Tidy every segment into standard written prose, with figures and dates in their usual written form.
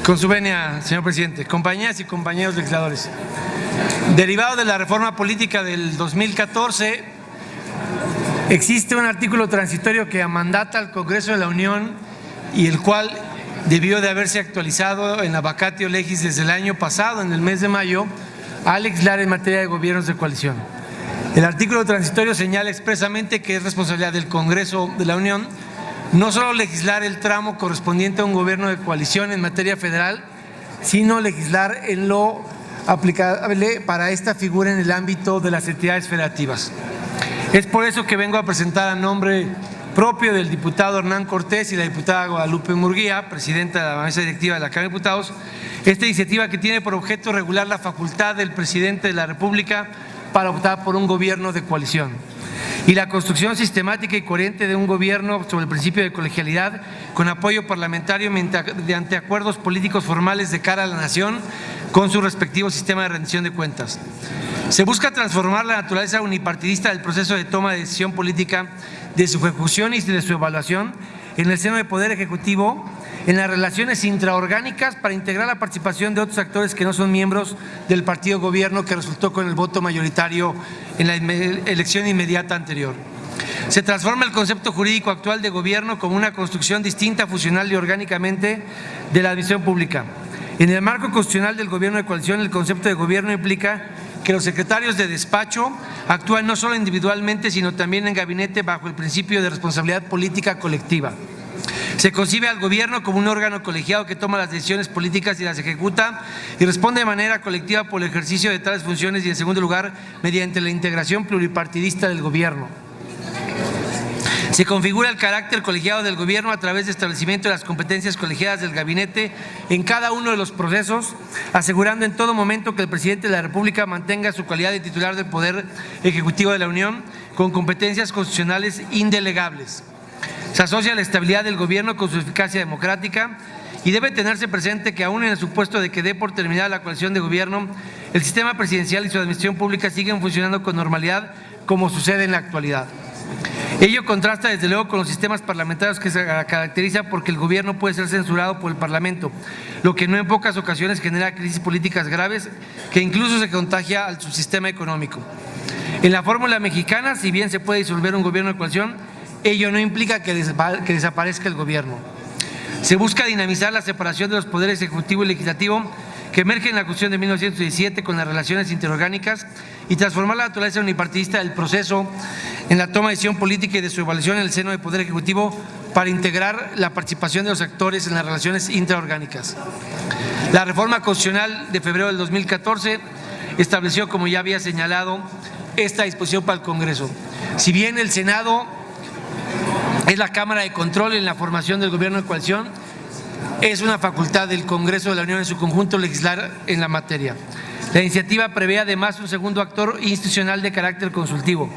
Con su venia, señor presidente, compañeras y compañeros legisladores, derivado de la reforma política del 2014, existe un artículo transitorio que mandata al Congreso de la Unión y el cual debió de haberse actualizado en la vacatio legis desde el año pasado, en el mes de mayo, al legislar en materia de gobiernos de coalición. El artículo transitorio señala expresamente que es responsabilidad del Congreso de la Unión no solo legislar el tramo correspondiente a un gobierno de coalición en materia federal, sino legislar en lo aplicable para esta figura en el ámbito de las entidades federativas. Es por eso que vengo a presentar a nombre propio del diputado Hernán Cortés y la diputada Guadalupe Murguía, presidenta de la mesa directiva de la Cámara de Diputados, esta iniciativa que tiene por objeto regular la facultad del presidente de la República para optar por un gobierno de coalición y la construcción sistemática y coherente de un gobierno sobre el principio de colegialidad con apoyo parlamentario mediante acuerdos políticos formales de cara a la nación con su respectivo sistema de rendición de cuentas. Se busca transformar la naturaleza unipartidista del proceso de toma de decisión política, de su ejecución y de su evaluación en el seno del Poder Ejecutivo, en las relaciones intraorgánicas para integrar la participación de otros actores que no son miembros del partido gobierno que resultó con el voto mayoritario en la elección inmediata anterior. Se transforma el concepto jurídico actual de gobierno como una construcción distinta, funcional y orgánicamente de la administración pública. En el marco constitucional del gobierno de coalición, el concepto de gobierno implica que los secretarios de despacho actúan no solo individualmente, sino también en gabinete bajo el principio de responsabilidad política colectiva. Se concibe al gobierno como un órgano colegiado que toma las decisiones políticas y las ejecuta y responde de manera colectiva por el ejercicio de tales funciones y, en segundo lugar, mediante la integración pluripartidista del gobierno. Se configura el carácter colegiado del gobierno a través de establecimiento de las competencias colegiadas del gabinete en cada uno de los procesos, asegurando en todo momento que el presidente de la República mantenga su calidad de titular del Poder Ejecutivo de la Unión con competencias constitucionales indelegables. Se asocia la estabilidad del gobierno con su eficacia democrática y debe tenerse presente que aún en el supuesto de que dé por terminada la coalición de gobierno, el sistema presidencial y su administración pública siguen funcionando con normalidad como sucede en la actualidad. Ello contrasta desde luego con los sistemas parlamentarios que se caracterizan porque el gobierno puede ser censurado por el Parlamento, lo que no en pocas ocasiones genera crisis políticas graves que incluso se contagia al subsistema económico. En la fórmula mexicana, si bien se puede disolver un gobierno de coalición, ello no implica que desaparezca el gobierno. Se busca dinamizar la separación de los poderes ejecutivo y legislativo que emerge en la Constitución de 1917 con las relaciones interorgánicas y transformar la naturaleza unipartidista del proceso en la toma de decisión política y de su evaluación en el seno del Poder Ejecutivo para integrar la participación de los actores en las relaciones intraorgánicas. La reforma constitucional de febrero del 2014 estableció, como ya había señalado, esta disposición para el Congreso. Si bien el Senado es la Cámara de Control en la formación del gobierno de coalición, es una facultad del Congreso de la Unión en su conjunto legislar en la materia. La iniciativa prevé además un segundo actor institucional de carácter consultivo,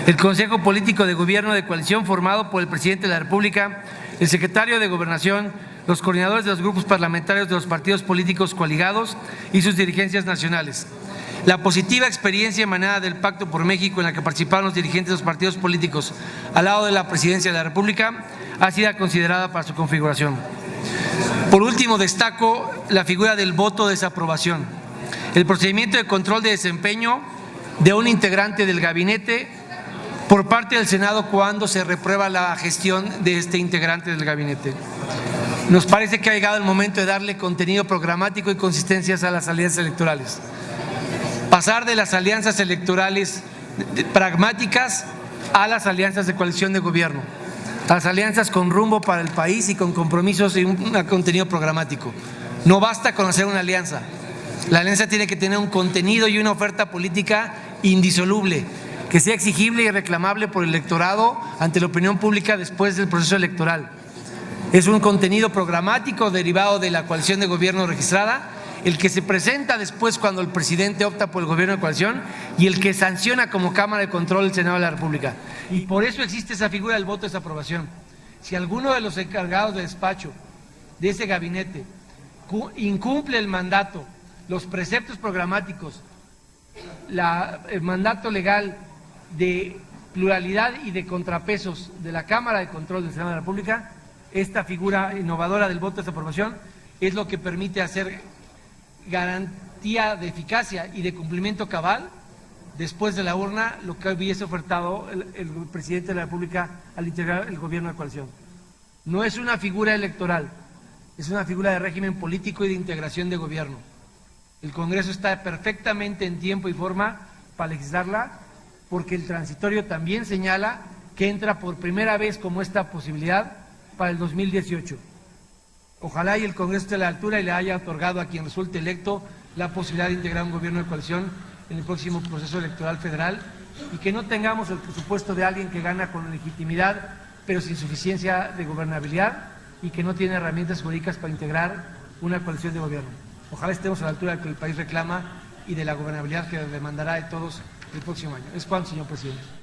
el Consejo Político de Gobierno de Coalición, formado por el presidente de la República, el secretario de Gobernación, los coordinadores de los grupos parlamentarios de los partidos políticos coaligados y sus dirigencias nacionales. La positiva experiencia emanada del Pacto por México, en la que participaron los dirigentes de los partidos políticos al lado de la Presidencia de la República, ha sido considerada para su configuración. Por último, destaco la figura del voto de desaprobación, el procedimiento de control de desempeño de un integrante del gabinete por parte del Senado cuando se reprueba la gestión de este integrante del gabinete. Nos parece que ha llegado el momento de darle contenido programático y consistencias a las alianzas electorales. Pasar de las alianzas electorales pragmáticas a las alianzas de coalición de gobierno, a las alianzas con rumbo para el país y con compromisos y un contenido programático. No basta con hacer una alianza. La alianza tiene que tener un contenido y una oferta política indisoluble, que sea exigible y reclamable por el electorado ante la opinión pública después del proceso electoral. Es un contenido programático derivado de la coalición de gobierno registrada, el que se presenta después cuando el presidente opta por el gobierno de coalición y el que sanciona como Cámara de Control el Senado de la República. Y por eso existe esa figura del voto de desaprobación. Si alguno de los encargados de despacho de ese gabinete incumple el mandato, los preceptos programáticos, el mandato legal de pluralidad y de contrapesos de la Cámara de Control del Senado de la República, esta figura innovadora del voto de desaprobación es lo que permite hacer garantía de eficacia y de cumplimiento cabal después de la urna, lo que hubiese ofertado el presidente de la República al integrar el gobierno de coalición. No es una figura electoral, es una figura de régimen político y de integración de gobierno. El Congreso está perfectamente en tiempo y forma para legislarla, porque el transitorio también señala que entra por primera vez como esta posibilidad para el 2018. Ojalá y el Congreso esté a la altura y le haya otorgado a quien resulte electo la posibilidad de integrar un gobierno de coalición en el próximo proceso electoral federal, y que no tengamos el presupuesto de alguien que gana con legitimidad pero sin suficiencia de gobernabilidad y que no tiene herramientas jurídicas para integrar una coalición de gobierno. Ojalá estemos a la altura de lo que el país reclama y de la gobernabilidad que demandará de todos el próximo año. Es cuanto, señor presidente.